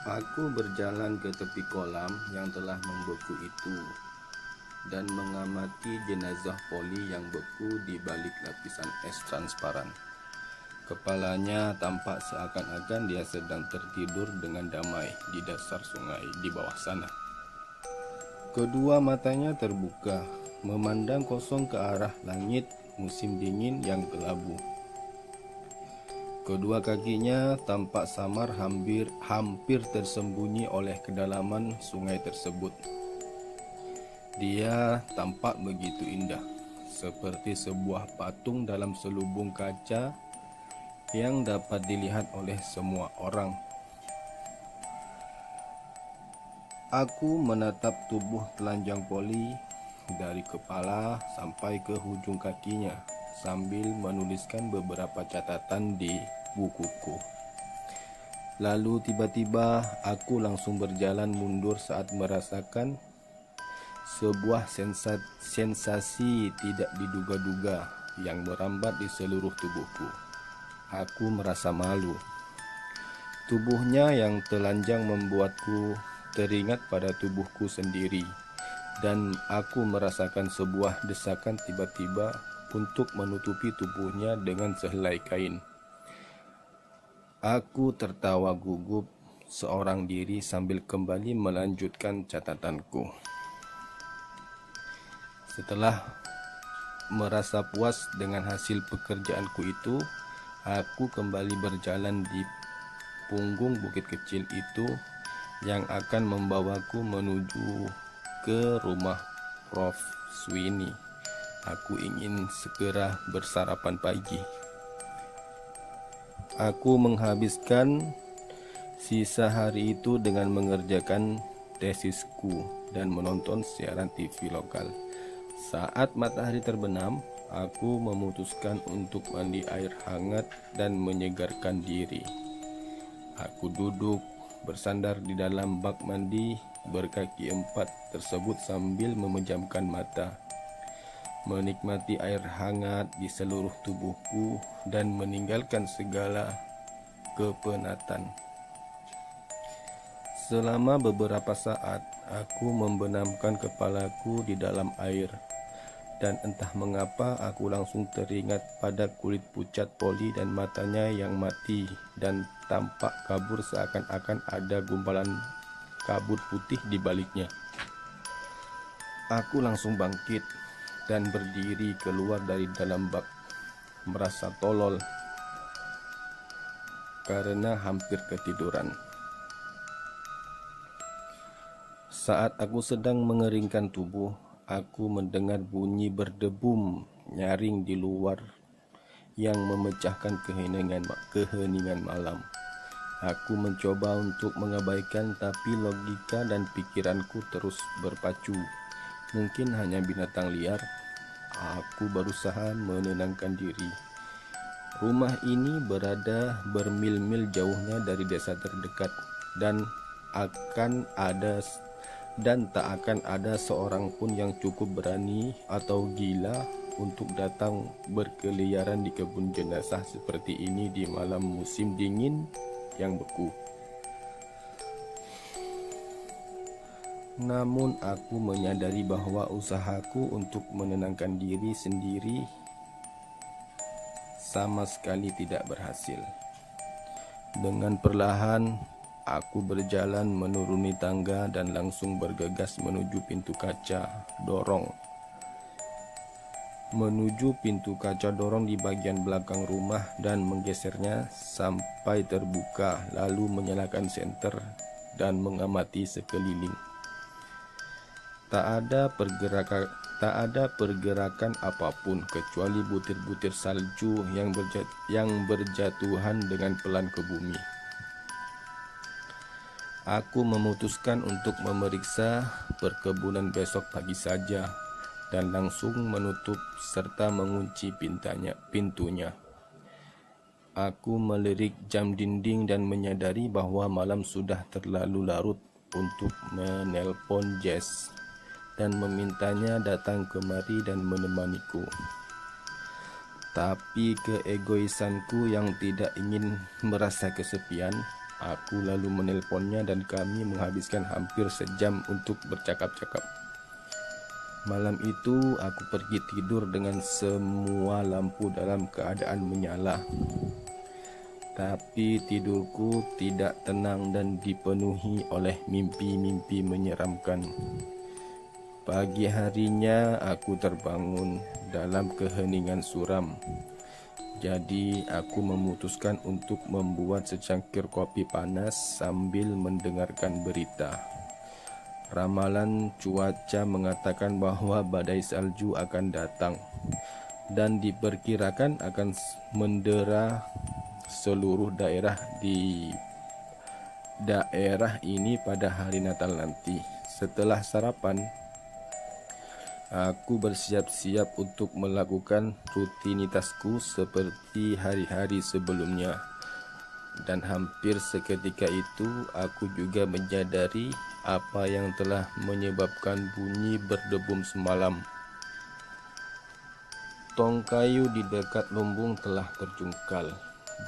Aku berjalan ke tepi kolam yang telah membeku itu dan mengamati jenazah Polly yang beku di balik lapisan es transparan. Kepalanya tampak seakan-akan dia sedang tertidur dengan damai di dasar sungai di bawah sana. Kedua matanya terbuka, memandang kosong ke arah langit musim dingin yang kelabu. Kedua kakinya tampak samar, hampir tersembunyi oleh kedalaman sungai tersebut. Dia tampak begitu indah, seperti sebuah patung dalam selubung kaca yang dapat dilihat oleh semua orang. Aku menatap tubuh telanjang Polly dari kepala sampai ke hujung kakinya sambil menuliskan beberapa catatan di bukuku. Lalu tiba-tiba aku langsung berjalan mundur saat merasakan sebuah sensasi tidak diduga-duga yang merambat di seluruh tubuhku. Aku merasa malu. Tubuhnya yang telanjang membuatku teringat pada tubuhku sendiri, dan aku merasakan sebuah desakan tiba-tiba untuk menutupi tubuhnya dengan sehelai kain. Aku tertawa gugup seorang diri sambil kembali melanjutkan catatanku. Setelah merasa puas dengan hasil pekerjaanku itu, aku kembali berjalan di punggung bukit kecil itu yang akan membawaku menuju ke rumah Prof. Sweeney. Aku ingin segera bersarapan pagi. Aku menghabiskan sisa hari itu dengan mengerjakan tesisku dan menonton siaran TV lokal. Saat matahari terbenam, aku memutuskan untuk mandi air hangat dan menyegarkan diri. Aku duduk bersandar di dalam bak mandi berkaki 4 tersebut sambil memejamkan mata, menikmati air hangat di seluruh tubuhku dan meninggalkan segala kepenatan. Selama beberapa saat, aku membenamkan kepalaku di dalam air, dan entah mengapa aku langsung teringat pada kulit pucat Polly dan matanya yang mati dan tampak kabur seakan-akan ada gumpalan kabut putih di baliknya. Aku langsung bangkit dan berdiri keluar dari dalam bak, merasa tolol karena hampir ketiduran. Saat aku sedang mengeringkan tubuh, aku mendengar bunyi berdebum nyaring di luar yang memecahkan keheningan malam. Aku mencoba untuk mengabaikan, tapi logika dan pikiranku terus berpacu. Mungkin hanya binatang liar. Aku berusaha menenangkan diri. Rumah ini berada bermil-mil jauhnya dari desa terdekat, dan tak akan ada seorang pun yang cukup berani atau gila untuk datang berkeliaran di kebun jenazah seperti ini di malam musim dingin yang beku. Namun aku menyadari bahwa usahaku untuk menenangkan diri sendiri sama sekali tidak berhasil. Dengan perlahan, aku berjalan menuruni tangga dan langsung bergegas menuju pintu kaca dorong di bagian belakang rumah dan menggesernya sampai terbuka, lalu menyalakan senter dan mengamati sekeliling. Tak ada pergerakan apapun kecuali butir-butir salju yang berjatuhan dengan pelan ke bumi. Aku memutuskan untuk memeriksa perkebunan besok pagi saja dan langsung menutup serta mengunci pintunya. Aku melirik jam dinding dan menyadari bahwa malam sudah terlalu larut untuk menelpon Jess dan memintanya datang kemari dan menemaniku. Tapi keegoisanku yang tidak ingin merasa kesepian Aku lalu menelponnya dan kami menghabiskan hampir sejam untuk bercakap-cakap. Malam itu aku pergi tidur dengan semua lampu dalam keadaan menyala. Tapi tidurku tidak tenang dan dipenuhi oleh mimpi-mimpi menyeramkan. Pagi harinya aku terbangun dalam keheningan suram. Jadi aku memutuskan untuk membuat secangkir kopi panas sambil mendengarkan berita. Ramalan cuaca mengatakan bahwa badai salju akan datang dan diperkirakan akan mendera seluruh daerah di daerah ini pada hari Natal nanti. Setelah sarapan, aku bersiap-siap untuk melakukan rutinitasku seperti hari-hari sebelumnya. Dan hampir seketika itu aku juga menyadari apa yang telah menyebabkan bunyi berdebum semalam. Tong kayu di dekat lumbung telah terjungkal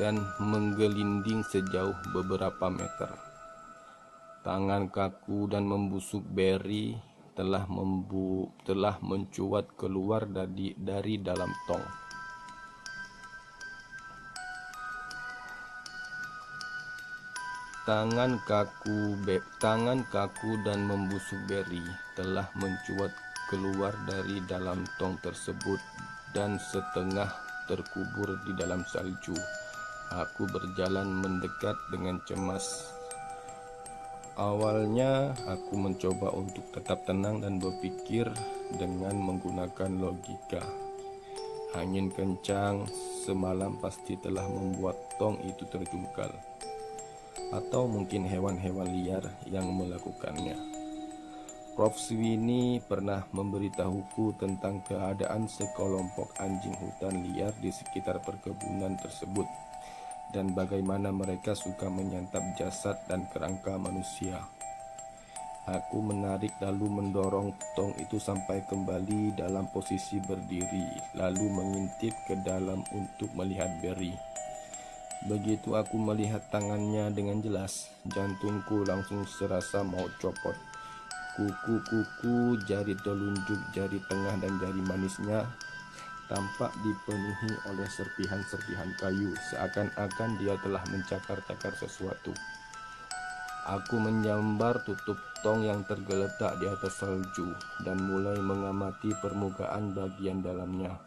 dan menggelinding sejauh beberapa meter. Tangan kaku dan membusuk Barry telah mencuat keluar dari dalam tong. Tangan kaku dan membusuk Barry telah mencuat keluar dari dalam tong tersebut dan setengah terkubur di dalam salju. Aku berjalan mendekat dengan cemas. Awalnya aku mencoba untuk tetap tenang dan berpikir dengan menggunakan logika. Angin kencang semalam pasti telah membuat tong itu terjungkal, atau mungkin hewan-hewan liar yang melakukannya. Prof. Sweeney pernah memberitahuku tentang keadaan sekelompok anjing hutan liar di sekitar perkebunan tersebut dan bagaimana mereka suka menyantap jasad dan kerangka manusia. Aku menarik lalu mendorong tong itu sampai kembali dalam posisi berdiri, lalu mengintip ke dalam untuk melihat Barry. Begitu aku melihat tangannya dengan jelas, jantungku langsung serasa mau copot. Kuku-kuku, jari telunjuk, jari tengah dan jari manisnya tampak dipenuhi oleh serpihan-serpihan kayu, seakan-akan dia telah mencakar-cakar sesuatu. Aku menyambar tutup tong yang tergeletak di atas salju dan mulai mengamati permukaan bagian dalamnya.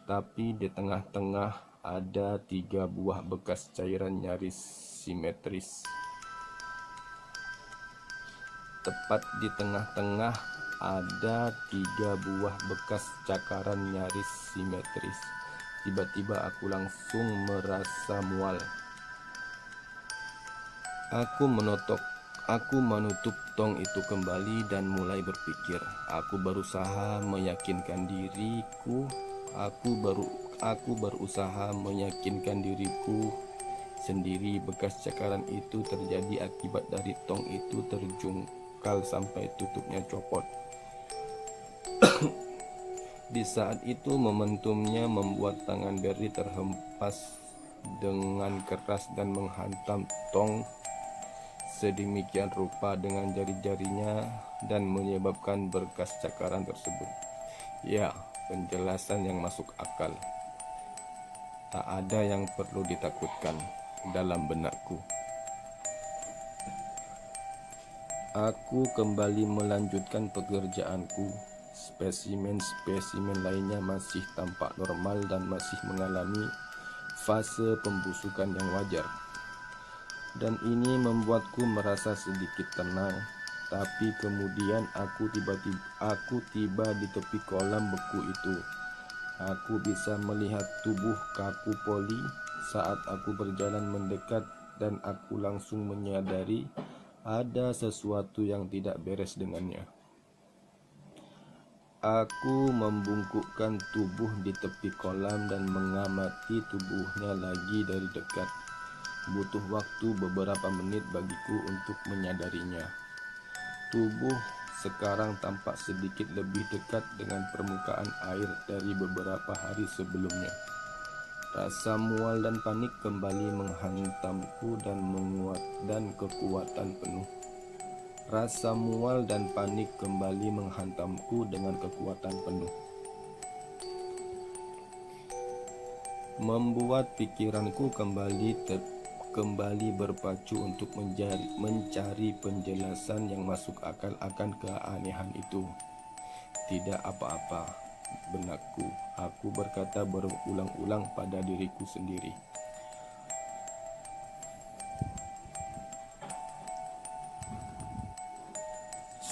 Tapi di tengah-tengah ada 3 buah bekas cairan nyaris simetris. Tepat di tengah-tengah ada 3 buah bekas cakaran nyaris simetris. Tiba-tiba aku langsung merasa mual. Aku menutup tong itu kembali dan mulai berpikir. Aku berusaha meyakinkan diriku sendiri bekas cakaran itu terjadi akibat dari tong itu terjungkal sampai tutupnya copot. Di saat itu momentumnya membuat tangan Barry terhempas dengan keras dan menghantam tong sedemikian rupa dengan jari-jarinya dan menyebabkan bekas cakaran tersebut. Ya, penjelasan yang masuk akal. Tak ada yang perlu ditakutkan dalam benakku. Aku kembali melanjutkan pekerjaanku. Spesimen-spesimen lainnya masih tampak normal dan masih mengalami fase pembusukan yang wajar. Dan ini membuatku merasa sedikit tenang. Tapi kemudian aku tiba di tepi kolam beku itu. Aku bisa melihat tubuh kaku Polly saat aku berjalan mendekat dan aku langsung menyadari ada sesuatu yang tidak beres dengannya. Aku membungkukkan tubuh di tepi kolam dan mengamati tubuhnya lagi dari dekat. Butuh waktu beberapa menit bagiku untuk menyadarinya. Tubuh sekarang tampak sedikit lebih dekat dengan permukaan air dari beberapa hari sebelumnya. Rasa mual dan panik kembali menghantamku dan kekuatan penuh. Rasa mual dan panik kembali menghantamku dengan kekuatan penuh, membuat pikiranku kembali berpacu untuk mencari penjelasan yang masuk akal akan keanehan itu. Tidak apa-apa, benakku. Aku berkata berulang-ulang pada diriku sendiri.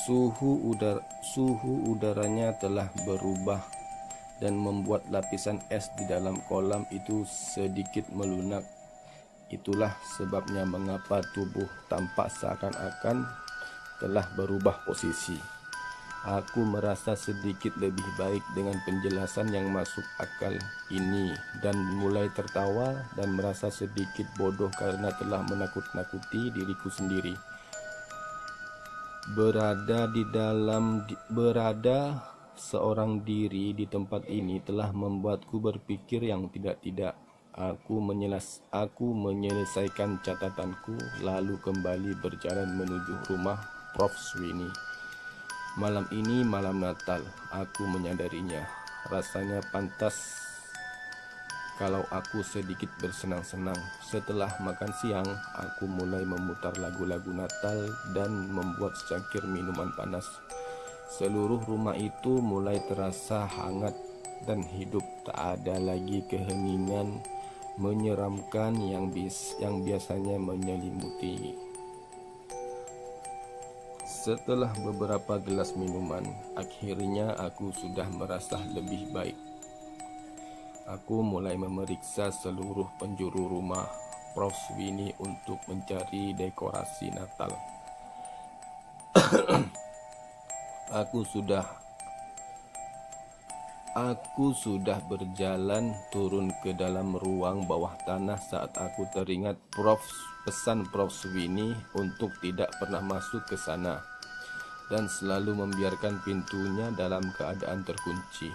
Suhu udaranya telah berubah dan membuat lapisan es di dalam kolam itu sedikit melunak. Itulah sebabnya mengapa tubuh tampak seakan-akan telah berubah posisi. Aku merasa sedikit lebih baik dengan penjelasan yang masuk akal ini dan mulai tertawa dan merasa sedikit bodoh karena telah menakut-nakuti diriku sendiri. Berada seorang diri di tempat ini telah membuatku berpikir yang tidak-tidak. Aku menyelesaikan catatanku lalu kembali berjalan menuju rumah Prof. Sweeney. Malam ini malam Natal, aku menyadarinya. Rasanya pantas kalau aku sedikit bersenang-senang. Setelah makan siang, aku mulai memutar lagu-lagu Natal dan membuat secangkir minuman panas. Seluruh rumah itu mulai terasa hangat dan hidup. Tak ada lagi keheningan menyeramkan yang biasanya menyelimuti. Setelah beberapa gelas minuman, akhirnya aku sudah merasa lebih baik. Aku mulai memeriksa seluruh penjuru rumah Prof. Sweeney untuk mencari dekorasi Natal. Aku sudah berjalan turun ke dalam ruang bawah tanah saat aku teringat pesan Prof. Sweeney untuk tidak pernah masuk ke sana dan selalu membiarkan pintunya dalam keadaan terkunci.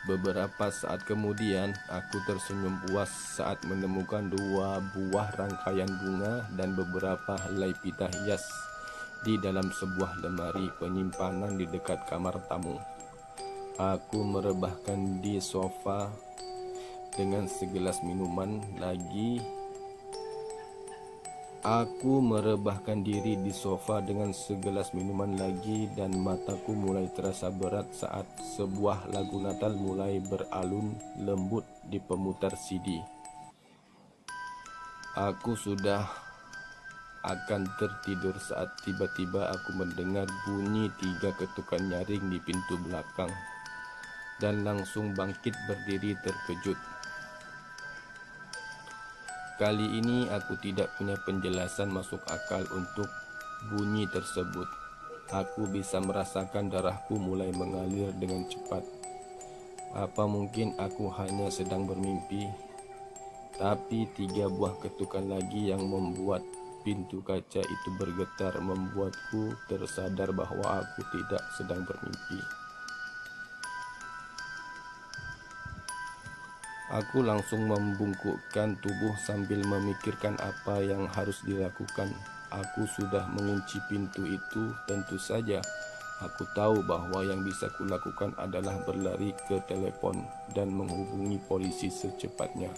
Beberapa saat kemudian, aku tersenyum puas saat menemukan 2 buah rangkaian bunga dan beberapa helai pita hias di dalam sebuah lemari penyimpanan di dekat kamar tamu. Aku merebahkan di sofa dengan segelas minuman lagi. Aku merebahkan diri di sofa dengan segelas minuman lagi dan mataku mulai terasa berat saat sebuah lagu Natal mulai beralun lembut di pemutar CD. Aku sudah akan tertidur saat tiba-tiba aku mendengar bunyi 3 ketukan nyaring di pintu belakang dan langsung bangkit berdiri terkejut. Kali ini aku tidak punya penjelasan masuk akal untuk bunyi tersebut. Aku bisa merasakan darahku mulai mengalir dengan cepat. Apa mungkin aku hanya sedang bermimpi? Tapi 3 buah ketukan lagi yang membuat pintu kaca itu bergetar membuatku tersadar bahwa aku tidak sedang bermimpi. Aku langsung membungkukkan tubuh sambil memikirkan apa yang harus dilakukan. Aku sudah mengunci pintu itu, tentu saja. Aku tahu bahwa yang bisa kulakukan adalah berlari ke telepon dan menghubungi polisi secepatnya.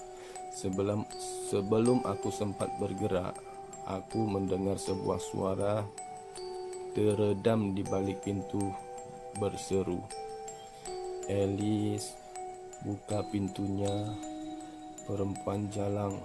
Sebelum aku sempat bergerak, aku mendengar sebuah suara teredam di balik pintu berseru, "Alice, buka pintunya." Perempuan jalang